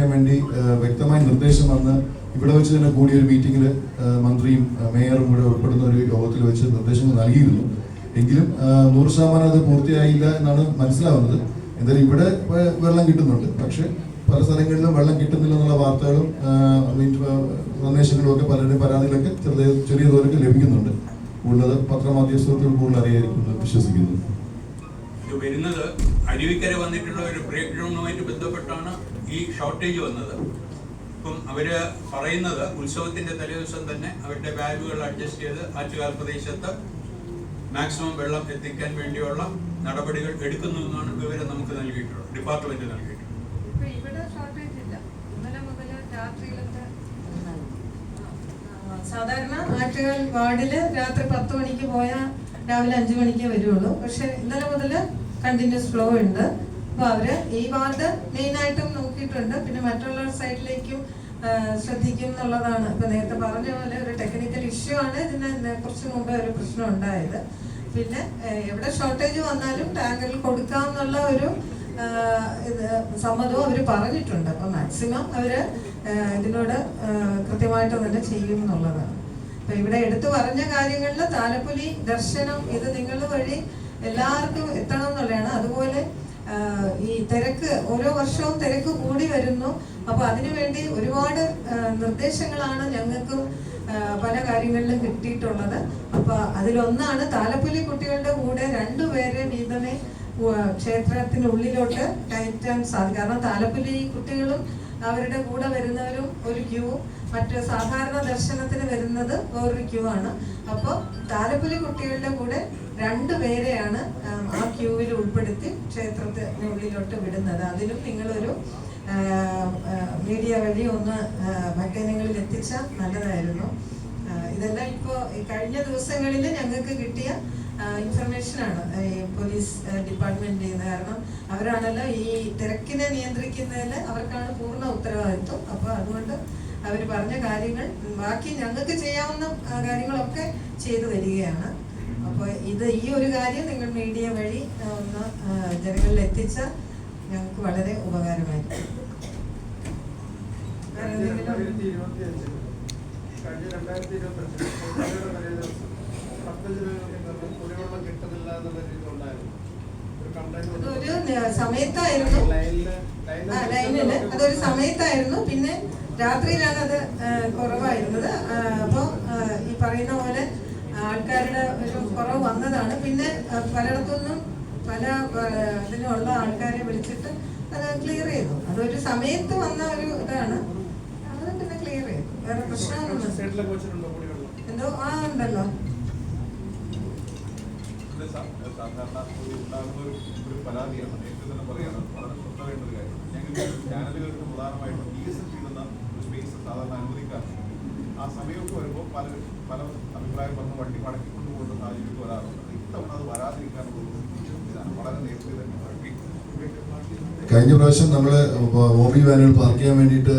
പരിഹരിക്കാൻ വേണ്ടി വ്യക്തമായ നിർദ്ദേശം വന്ന് ഇവിടെ വെച്ച് തന്നെ കൂടിയ ഒരു മീറ്റിംഗിൽ മന്ത്രിയും മേയറും കൂടെ ഉൾപ്പെടുന്ന ഒരു യോഗത്തിൽ വെച്ച് നിർദ്ദേശങ്ങൾ നൽകിയിരുന്നു. എങ്കിലും 100% അത് പൂർത്തിയായില്ല എന്നാണ് മനസ്സിലാവുന്നത്. എന്തായാലും ഇവിടെ വെള്ളം കിട്ടുന്നുണ്ട്, പക്ഷെ പല സ്ഥലങ്ങളിലും വെള്ളം കിട്ടുന്നില്ല എന്നുള്ള വാർത്തകളും സന്ദേശങ്ങളും ഒക്കെ പലരുടെയും പരാതികളൊക്കെ ചെറിയ തോതിലൊക്കെ ലഭിക്കുന്നുണ്ട്. കൂടുതൽ പത്രമാധ്യമത്തിൽ കൂടുതൽ അറിയായിരിക്കും വിശ്വസിക്കുന്നു. ഇത് വരുന്നത് അരുവിക്കര വന്നിട്ടുള്ള ഒരു ബ്രേക്ക് ഡൗണുമായിട്ട് ബന്ധപ്പെട്ടാണ് ഈ ഷോർട്ടേജ് വന്നത്. ഇപ്പം അവര് പറയുന്നത് ഉത്സവത്തിന്റെ തലേദിവസം തന്നെ അവരുടെ വാൽവുകൾ അഡ്ജസ്റ്റ് ചെയ്ത് ആറ്റുകാൽ പ്രദേശത്ത് മാക്സിമം വെള്ളം എത്തിക്കാൻ വേണ്ടിയുള്ള നടപടികൾ എടുക്കുന്നു എന്നാണ് വിവരം നമുക്ക് നൽകിയിട്ടുള്ളത്, ഡിപ്പാർട്ട്മെന്റ് നൽകിയിട്ടുള്ളത്. സാധാരണ ആറ്റുകാൽ വാർഡില് രാത്രി 10 മണിക്ക് പോയാൽ രാവിലെ 5 മണിക്ക് വരുള്ളൂ. പക്ഷെ ഇന്നലെ മുതൽ കണ്ടിന്യൂസ് ഫ്ലോ ഉണ്ട്. അപ്പൊ അവര് ഈ വാർഡ് മെയിനായിട്ടും നോക്കിയിട്ടുണ്ട്. പിന്നെ മറ്റുള്ള സൈഡിലേക്കും ശ്രദ്ധിക്കും എന്നുള്ളതാണ്. ഇപ്പൊ നേരത്തെ പറഞ്ഞ പോലെ ഒരു ടെക്നിക്കൽ ഇഷ്യൂ ആണ്. ഇതിന് കുറച്ച് മുമ്പ് ഒരു പ്രശ്നം ഉണ്ടായത്. പിന്നെ എവിടെ ഷോർട്ടേജ് വന്നാലും ടാങ്കറിൽ കൊടുക്കാമെന്നുള്ള ഒരു സമ്മതവും അവർ പറഞ്ഞിട്ടുണ്ട്. അപ്പൊ മാക്സിമം അവര് ഇതിനോട് കൃത്യമായിട്ട് തന്നെ ചെയ്യും എന്നുള്ളതാണ്. അപ്പൊ ഇവിടെ എടുത്തു പറഞ്ഞ കാര്യങ്ങളിൽ താലപ്പൊലി ദർശനം ഇത് നിങ്ങൾ വഴി എല്ലാവർക്കും എത്തണം എന്നുള്ളതാണ്. അതുപോലെ ഈ തിരക്ക് ഓരോ വർഷവും തിരക്ക് കൂടി വരുന്നു. അപ്പൊ അതിനുവേണ്ടി ഒരുപാട് നിർദ്ദേശങ്ങളാണ് ഞങ്ങൾക്കും പല കാര്യങ്ങളിലും കിട്ടിയിട്ടുള്ളത്. അപ്പൊ അതിലൊന്നാണ് താലപ്പൊലി കുട്ടികളുടെ കൂടെ 2 പേരെ വീതമേ ക്ഷേത്രത്തിനുള്ളിലോട്ട് കയറ്റാൻ സാധിക്കും. കാരണം താലപ്പൊലി കുട്ടികളും അവരുടെ കൂടെ വരുന്നവരും ഒരു ക്യൂ, മറ്റ് സാധാരണ ദർശനത്തിന് വരുന്നത് വേറൊരു ക്യൂ ആണ്. അപ്പോൾ താലപ്പൊലി കുട്ടികളുടെ കൂടെ 2 പേരെയാണ് ആ ക്യൂവിൽ ഉൾപ്പെടുത്തി ക്ഷേത്രത്തിനുള്ളിലോട്ട് വിടുന്നത്. അതിലും നിങ്ങളൊരു മീഡിയ വഴി ഒന്ന് മറ്റേനെങ്കിലും എത്തിച്ചാൽ നല്ലതായിരുന്നു. ഇതെല്ലാം ഇപ്പോൾ കഴിഞ്ഞ ദിവസങ്ങളിൽ ഞങ്ങൾക്ക് കിട്ടിയ ഇൻഫർമേഷനാണ് ഈ പോലീസ് ഡിപ്പാർട്ട്മെന്റ് ചെയ്യുന്നത്. കാരണം അവരാണല്ലോ ഈ തിരക്കിനെ നിയന്ത്രിക്കുന്നതിൽ അവർക്കാണ് പൂർണ്ണ ഉത്തരവാദിത്വം. അപ്പോൾ അതുകൊണ്ട് അവർ പറഞ്ഞ കാര്യങ്ങൾ ബാക്കി ഞങ്ങൾക്ക് ചെയ്യാവുന്ന കാര്യങ്ങളൊക്കെ ചെയ്തു വരികയാണ്. അപ്പോൾ ഈ ഒരു കാര്യം നിങ്ങൾ മീഡിയ വഴി ഒന്ന് ജനങ്ങളിൽ എത്തിച്ചാൽ ഞങ്ങൾക്ക് വളരെ ഉപകാരമായിരിക്കും. അതൊരു സമയത്തായിരുന്നു, ലൈനില് അതൊരു സമയത്തായിരുന്നു. പിന്നെ രാത്രിയിലാണ് അത് കുറവായിരുന്നത്. അപ്പോൾ ഈ പറയുന്ന പോലെ ആൾക്കാരുടെ ഒരു കുറവ് വന്നതാണ്. പിന്നെ പലയിടത്തുനിന്നും പല ഇതിനുള്ള ആൾക്കാരെ വിളിച്ചിട്ട് അത് ക്ലിയർ ചെയ്തു. അതൊരു സമയത്ത് വന്ന ഒരു ഇതാണ്. അത് പിന്നെ ക്ലിയർ ചെയ്തു. വേറെ പ്രശ്നമൊന്നും എന്തോ ഉണ്ടല്ലോ. സാധാരണ ഒരു പരാതിയാണ് നേരത്തെ തന്നെ പറയാണ് വളരെ ശ്രദ്ധ വേണ്ട ഒരു കാര്യം. ഞങ്ങൾ ചാനലുകൾക്ക് പ്രധാനമായിട്ടും DSL ചെയ്യുന്ന ഒരു സ്പേസ് സാധാരണ അനുവദിക്കാറുണ്ട്. ആ സമയമൊക്കെ വരുമ്പോൾ പല അഭിപ്രായം പറഞ്ഞ് വണ്ടി മടക്കിക്കൊണ്ടുപോകുന്ന സാഹചര്യം വരാറുണ്ട്. ഇത്തവണ അത് വരാതിരിക്കാനുള്ള ഇതാണ് വളരെ നേരത്തെ തന്നെ. കഴിഞ്ഞ പ്രാവശ്യം നമ്മൾ ഓബി വാനുകൾ പാർക്ക് ചെയ്യാൻ വേണ്ടിയിട്ട്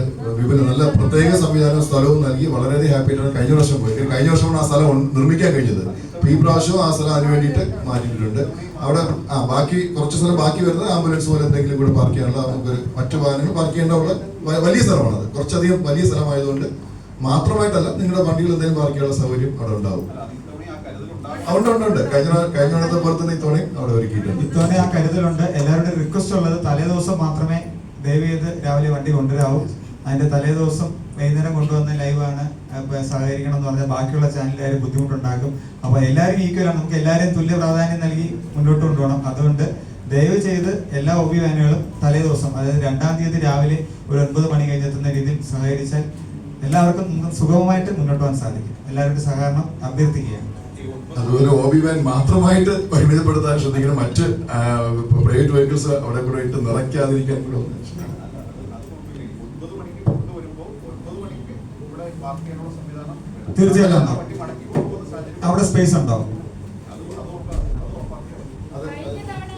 നല്ല പ്രത്യേക സംവിധാനവും സ്ഥലവും നൽകി വളരെയധികം ഹാപ്പിയായിട്ടാണ് കഴിഞ്ഞ വർഷം പോയി. കഴിഞ്ഞ വർഷമാണ് ആ സ്ഥലം നിർമ്മിക്കാൻ കഴിഞ്ഞത്. ഈ പ്രാവശ്യവും ആ സ്ഥലം അതിന് വേണ്ടിയിട്ട് മാറ്റിയിട്ടുണ്ട്. അവിടെ ബാക്കി കുറച്ച് സ്ഥലം ബാക്കി വരുന്നത് ആംബുലൻസ് പോലെ എന്തെങ്കിലും കൂടെ പാർക്ക് ചെയ്യാനുള്ള നമുക്ക് മറ്റു വാഹനങ്ങൾ പാർക്ക് ചെയ്യേണ്ട വലിയ സ്ഥലമാണത്. കുറച്ചധികം വലിയ സ്ഥലമായതുകൊണ്ട് മാത്രമായിട്ടല്ല നിങ്ങളുടെ വണ്ടികൾ എന്തെങ്കിലും പാർക്ക് ചെയ്യാനുള്ള സൗകര്യം അവിടെ ഉണ്ടാവും. ഉണ്ട്. കഴിഞ്ഞ പോലെ തന്നെ ഇത്തവണ അവിടെ ഒരുക്കിയിട്ടുണ്ട്. ഇത്തവണ ആ കരുതലുണ്ട്. എല്ലാവരുടെയും റിക്വസ്റ്റ് ഉള്ളത് തലേദിവസം മാത്രമേ ദയവ് ചെയ്ത് രാവിലെ വണ്ടി കൊണ്ടുവരാവൂ. അതിന്റെ തലേദിവസം വൈകുന്നേരം കൊണ്ടുവന്ന ലൈവാണ് സഹകരിക്കണം എന്ന് പറഞ്ഞാൽ ബാക്കിയുള്ള ചാനലുകാർ ബുദ്ധിമുട്ടുണ്ടാക്കും. അപ്പോൾ എല്ലാവരും ഈക്വലാണ്. നമുക്ക് എല്ലാവരെയും തുല്യ പ്രാധാന്യം നൽകി മുന്നോട്ട് കൊണ്ടുപോകണം. അതുകൊണ്ട് ദയവ് ചെയ്ത് എല്ലാ OB വാനുകളും തലേദിവസം, അതായത് 2-ാം തീയതി രാവിലെ ഒരു 9 മണി കഴിഞ്ഞെത്തുന്ന രീതിയിൽ സഹകരിച്ചാൽ എല്ലാവർക്കും സുഗമമായിട്ട് മുന്നോട്ട് പോകാൻ സാധിക്കും. എല്ലാവരുടെ സഹകരണം അഭ്യർത്ഥിക്കുകയാണ്. അതുപോലെ OB വാൻ മാത്രമായിട്ട് പരിമിതപ്പെടുത്താൻ ശ്രദ്ധിക്കണം. മറ്റ് പ്രൈവറ്റ് വെഹിക്കിൾസ് അവിടെ കൂടെ ഇട്ട് നിറയ്ക്കാതിരിക്കാൻ കൂടെ തീർച്ചയായിട്ടും അവിടെ സ്പേസ് ഉണ്ടാവും.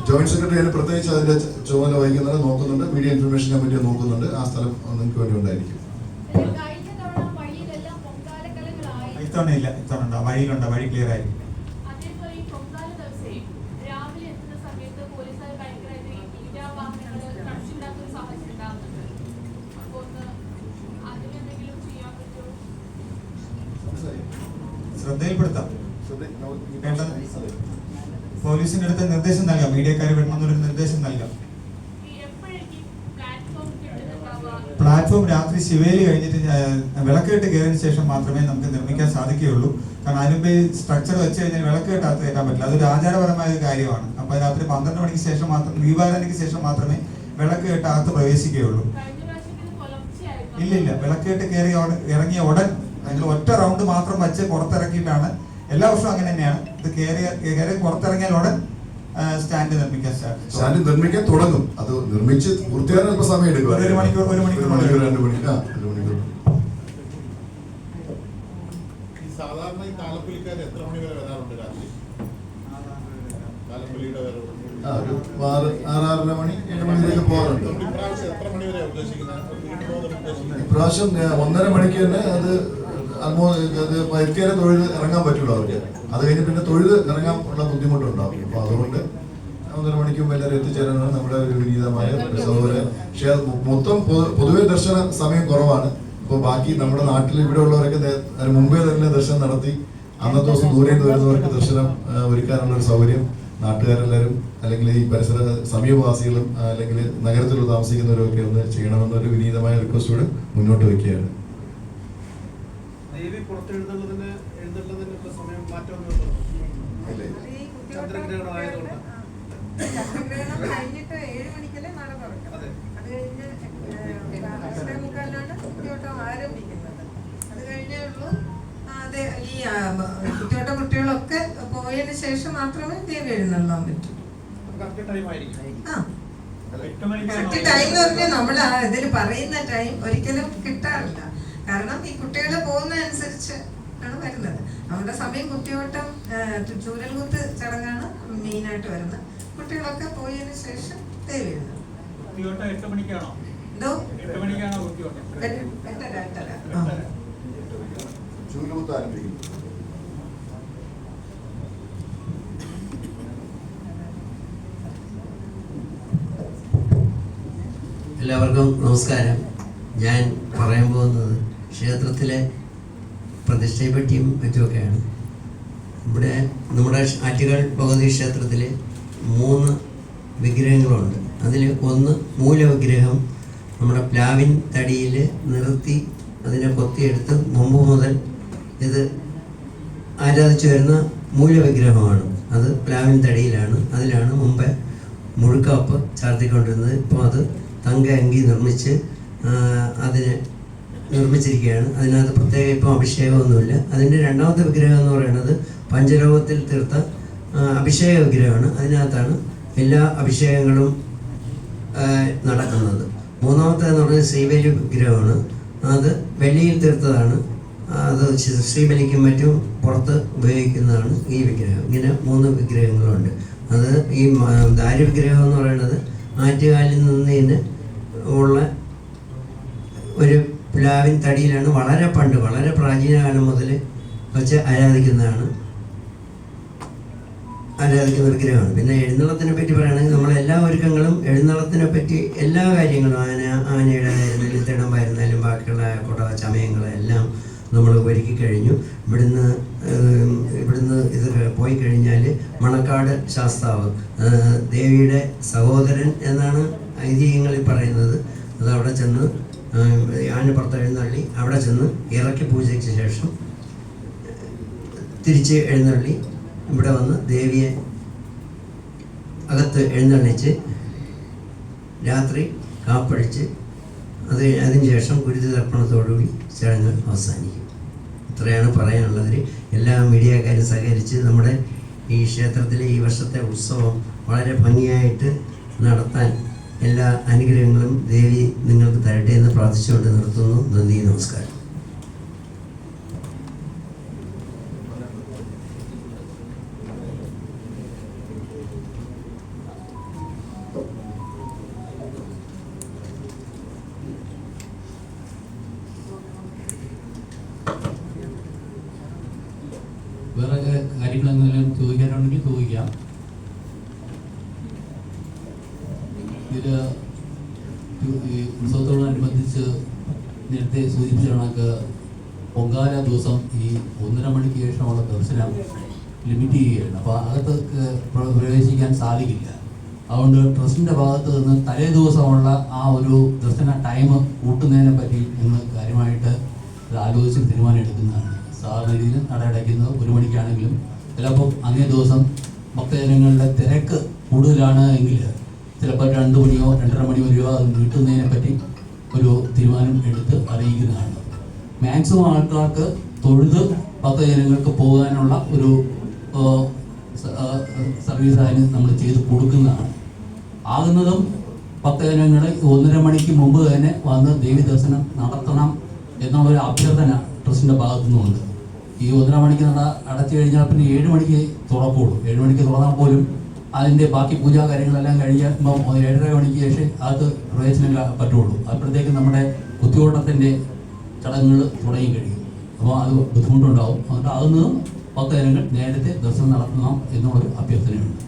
ജോയിന്റ് സെക്രട്ടറി അതിന് പ്രത്യേകിച്ച് അതിന്റെ ചുമതല വഹിക്കുന്നത് നോക്കുന്നുണ്ട്. മീഡിയ ഇൻഫർമേഷൻ കമ്മിറ്റി നോക്കുന്നുണ്ട്. ആ സ്ഥലം നിങ്ങൾക്ക് വേണ്ടി ഉണ്ടായിരിക്കും. ഇത്തവണ ഇല്ല, ഇത്തവണ ഉണ്ടാവും. വഴിയിലുണ്ട്, വഴി ക്ലിയർ ആയിരിക്കും. ശ്രദ്ധയിൽപ്പെടുത്താം. പോലീസിന്റെ അടുത്ത് നിർദ്ദേശം നൽകാം, മീഡിയക്കാർ വിടണമെന്നൊരു നിർദ്ദേശം നൽകാം. പ്ലാറ്റ്ഫോം രാത്രി ശിവേലി കഴിഞ്ഞിട്ട് വിളക്കേട്ട് കയറിയതിനു ശേഷം മാത്രമേ നമുക്ക് നിർമ്മിക്കാൻ സാധിക്കുകയുള്ളൂ. കാരണം അതിനുമ്പ് സ്ട്രക്ചർ വെച്ച് കഴിഞ്ഞാൽ വിളക്കേട്ട് അകത്ത് കയറ്റാൻ പറ്റില്ല. അതൊരു ആചാരപരമായ ഒരു കാര്യമാണ്. അപ്പൊ രാത്രി 12 മണിക്ക് ശേഷം മാത്രം, ദീപാരാധനയ്ക്ക് ശേഷം മാത്രമേ വിളക്കേട്ട് അകത്ത് പ്രവേശിക്കുകയുള്ളൂ. ഇല്ലില്ല, വിളക്കേട്ട് കയറി ഇറങ്ങിയ ഉടൻ അതിൽ ഒറ്റ റൗണ്ട് മാത്രം വെച്ച് പുറത്തിറക്കിയിട്ടാണ്. എല്ലാ വർഷവും അങ്ങനെ തന്നെയാണ്. ഇത് കയറി പുറത്തിറങ്ങിയാൽ ഉടൻ സ്റ്റാൻഡ് നിർമ്മിക്കാൻ തുടങ്ങും. അത് നിർമ്മിച്ച് പൂർത്തിയാകാൻ അല്പ സമയം എടുക്കും. ഒരു മണിക്കൂർ 2 മണിക്കൂർ. സാധാരണ ഈ താലപ്പൊലിക്കാർ എത്ര മണി വരെ വരാറുണ്ട് രാത്രി? താലപ്പൊലിയുടെ വരവ് 6-6:30 മണി 7 മണിയിലേക്ക് പോകാറുണ്ട്. ഇപ്രാവശ്യം എത്ര മണി വരെ ഉദ്ദേശിക്കുന്നത്? ഇപ്രാവശ്യം 1:30 മണിക്ക് തന്നെ അത് എത്തിയാലേ തൊഴിൽ ഇറങ്ങാൻ പറ്റുള്ളൂ അവർക്ക്. അത് കഴിഞ്ഞ് പിന്നെ തൊഴിൽ ഇറങ്ങാൻ ഉള്ള ബുദ്ധിമുട്ടുണ്ടാവും. അപ്പൊ അതുകൊണ്ട് 1:30 മണിക്കും എല്ലാവരും എത്തിച്ചേരാനാണ് നമ്മുടെ ഒരു വിനീതമായ അതുപോലെ. പക്ഷെ മൊത്തം പൊതുവെ ദർശന സമയം കുറവാണ്. ഇപ്പോൾ ബാക്കി നമ്മുടെ നാട്ടിൽ ഇവിടെ ഉള്ളവരൊക്കെ അതിന് മുമ്പേ തന്നെ ദർശനം നടത്തി അന്നത്തെ ദിവസം ദൂരെ നിന്ന് വരുന്നവർക്ക് ദർശനം ഒരുക്കാനുള്ള ഒരു സൗകര്യം നാട്ടുകാരെല്ലാവരും അല്ലെങ്കിൽ ഈ പരിസര സമീപവാസികളും അല്ലെങ്കിൽ നഗരത്തിൽ താമസിക്കുന്നവരും ഒക്കെ ഒന്ന് ചെയ്യണമെന്നൊരു വിനീതമായ റിക്വസ്റ്റോട് മുന്നോട്ട് വയ്ക്കുകയാണ്. ചന്ദ്രഗ്രഹണം കഴിഞ്ഞിട്ട് 7 മണിക്കല്ലേ നട തുറക്കുന്നത്. അത് കഴിഞ്ഞ് 8:45 കുത്തിയോട്ടം ആരംഭിക്കുന്നത്. അത് കഴിഞ്ഞേ ഉള്ളൂ. അതെ, ഈ കുത്തിയോട്ട കുട്ടികളൊക്കെ പോയതിന് ശേഷം മാത്രമേ ദേവി എഴുന്നള്ളാൻ പറ്റൂ. കറക്റ്റ് ടൈം എന്ന് പറഞ്ഞാൽ നമ്മൾ ഇതിൽ പറയുന്ന ടൈം ഒരിക്കലും കിട്ടാറില്ല. കാരണം ഈ കുട്ടികൾ പോകുന്ന അനുസരിച്ച് ആണ് വരുന്നത്. നമ്മുടെ സമയം കുത്തിയോട്ടം ചൂരൽകുത്ത് ചടങ്ങാണ് മെയിനായിട്ട് വരുന്നത്. കുട്ടികളൊക്കെ പോയതിനു ശേഷം ദേവി എഴുന്നള്ളും. 8 മണിക്കാണോ? എന്തോ 8 മണിക്കാണോ കുത്തിയോട്ടം? 8:30. ചൂരൽകുത്ത് ആരംഭിക്കുന്നു. എല്ലാവർക്കും നമസ്കാരം. ഞാൻ പറയാൻ പോകുന്നത് ക്ഷേത്രത്തിലെ പ്രതിഷ്ഠയെപ്പറ്റിയും മറ്റുമൊക്കെയാണ്. ഇവിടെ നമ്മുടെ ആറ്റുകാൽ ഭഗവതി ക്ഷേത്രത്തിൽ 3 വിഗ്രഹങ്ങളുണ്ട്. അതിൽ ഒന്ന് മൂലവിഗ്രഹം നമ്മുടെ പ്ലാവിൻ തടിയിൽ നിർത്തി അതിനെ കൊത്തിയെടുത്ത് മുമ്പ് മുതൽ ഇത് ആരാധിച്ചു വരുന്ന മൂലവിഗ്രഹമാണ്. അത് പ്ലാവിൻ തടിയിലാണ്. അതിലാണ് മുമ്പേ മുഴുക്കാപ്പ് ചാർത്തിക്കൊണ്ടിരുന്നത്. ഇപ്പോൾ അത് തങ്ക അങ്കി നിർമ്മിച്ച് അതിനെ നിർമ്മിച്ചിരിക്കുകയാണ്. അതിനകത്ത് പ്രത്യേക ഇപ്പോൾ അഭിഷേകമൊന്നുമില്ല. അതിൻ്റെ രണ്ടാമത്തെ വിഗ്രഹം എന്ന് പറയുന്നത് പഞ്ചലോകത്തിൽ തീർത്ത അഭിഷേക വിഗ്രഹമാണ്. അതിനകത്താണ് എല്ലാ അഭിഷേകങ്ങളും നടക്കുന്നത്. മൂന്നാമത്തേതെന്ന് പറഞ്ഞാൽ ശ്രീബലി വിഗ്രഹമാണ്. അത് വെള്ളിയിൽ തീർത്തതാണ്. അത് ശ്രീബലിക്കും മറ്റും പുറത്ത് ഉപയോഗിക്കുന്നതാണ് ഈ വിഗ്രഹം. ഇങ്ങനെ 3 വിഗ്രഹങ്ങളുണ്ട്. അത് ഈ ദാരുവിഗ്രഹം എന്ന് പറയുന്നത് ആറ്റുകാലിൽ നിന്ന് ഉള്ള ഒരു പ്ലാവിൻ തടിയിലാണ് വളരെ പണ്ട്, വളരെ പ്രാചീന കാലം മുതൽ വെച്ച് ആരാധിക്കുന്ന വിഗ്രഹമാണ്. പിന്നെ എഴുന്നള്ളത്തിനെ പറ്റി പറയുകയാണെങ്കിൽ നമ്മളെല്ലാ ഒരുക്കങ്ങളും എഴുന്നള്ളത്തിനെ പറ്റി എല്ലാ കാര്യങ്ങളും ആനയുടെ നെല്ലിത്തിടമ്പായിരുന്നാലും ബാക്കിയുള്ള കുടവ ചമയങ്ങളെല്ലാം നമ്മൾ ഒരുക്കി കഴിഞ്ഞു. ഇവിടുന്ന് ഇത് പോയി കഴിഞ്ഞാൽ മണക്കാട് ശാസ്താവ് ദേവിയുടെ സഹോദരൻ എന്നാണ് ഐതിഹ്യങ്ങളിൽ പറയുന്നത്. അത് അവിടെ ചെന്ന് ആന പുറത്തെഴുന്നള്ളി അവിടെ ചെന്ന് ഇറക്കി പൂജയ്ക്ക് ശേഷം തിരിച്ച് എഴുന്നള്ളി ഇവിടെ വന്ന് ദേവിയെ അകത്ത് എഴുന്നള്ളിച്ച് രാത്രി കാപ്പടിച്ച് അതിനുശേഷം ഗുരുതി തർപ്പണത്തോടുകൂടി ചടങ്ങുകൾ അവസാനിക്കും. ഇത്രയാണ് പറയാനുള്ളത്. എല്ലാ മീഡിയക്കാരും സഹകരിച്ച് നമ്മുടെ ഈ ക്ഷേത്രത്തിലെ ഈ വർഷത്തെ ഉത്സവം വളരെ ഭംഗിയായിട്ട് നടത്താൻ എല്ലാ അനുഗ്രഹങ്ങളും ദേവി നിങ്ങൾക്ക് തരട്ടെ എന്ന് പ്രാർത്ഥിച്ചുകൊണ്ട് നിർത്തുന്നു. നന്ദി, നമസ്കാരം. വേറെ കാര്യങ്ങളെന്തെങ്കിലും ചോദിക്കാനുണ്ടെങ്കിൽ ചോദിക്കാം. ഇതിൽ ഈ ഉത്സവത്തോടനുബന്ധിച്ച് നേരത്തെ സൂചിപ്പിച്ച കണക്ക് പൊങ്കാല ദിവസം ഈ 1:30 മണിക്ക് ശേഷമുള്ള ദർശനം ലിമിറ്റ് ചെയ്യുകയാണ്. അപ്പോൾ അകത്ത് പ്രവേശിക്കാൻ സാധിക്കില്ല. അതുകൊണ്ട് ട്രസ്റ്റിൻ്റെ ഭാഗത്ത് നിന്ന് തലേ ദിവസമുള്ള ആ ഒരു ദർശന ടൈം കൂട്ടുന്നതിനെ പറ്റി ഞങ്ങൾ കാര്യമായിട്ട് ആലോചിച്ച് തീരുമാനം എടുക്കുന്നതാണ്. സാധാരണ രീതിയിൽ നട അടയ്ക്കുന്നത് 1 മണിക്കാണെങ്കിലും ചിലപ്പോൾ അന്നേ ദിവസം ഭക്തജനങ്ങളുടെ തിരക്ക് കൂടുതലാണ് എങ്കിൽ ചിലപ്പോൾ 2 മണിയോ 2:30 മണി വരെയോ അത് നീട്ടുന്നതിനെ പറ്റി ഒരു തീരുമാനം എടുത്ത് അറിയിക്കുന്നതാണ്. മാക്സിമം ആൾക്കാർക്ക് തൊഴുത് ഭക്തജനങ്ങൾക്ക് പോകാനുള്ള ഒരു സർവീസ് അതിന് നമ്മൾ ചെയ്ത് കൊടുക്കുന്നതാണ്. ആകുന്നതും ഭക്തജനങ്ങൾ 1:30 മണിക്ക് മുമ്പ് തന്നെ വന്ന് ദേവി ദർശനം നടത്തണം എന്നുള്ളൊരു അഭ്യർത്ഥന ട്രസ്റ്റിൻ്റെ ഭാഗത്തു നിന്നുണ്ട്. ഈ 1:30 മണിക്ക് നട അടച്ചു കഴിഞ്ഞാൽ പിന്നെ 7 മണിക്ക് തുറക്കുള്ളൂ. 7 മണിക്ക് തുറന്നാൽ പോലും അതിൻ്റെ ബാക്കി പൂജാ കാര്യങ്ങളെല്ലാം കഴിയുമ്പോൾ 7:30 മണിക്ക് ശേഷം അത് പ്രവേശനം പറ്റുള്ളൂ. അപ്പോഴത്തേക്ക് നമ്മുടെ കുത്തിയോട്ടത്തിൻ്റെ ചടങ്ങുകൾ തുടങ്ങി കഴിയും. അപ്പോൾ അത് ബുദ്ധിമുട്ടുണ്ടാവും. അതുകൊണ്ട് അതൊന്നും ഭക്തജനങ്ങൾ നേരത്തെ ദർശനം നടത്തണം എന്നുള്ളൊരു അഭ്യർത്ഥനയുണ്ട്.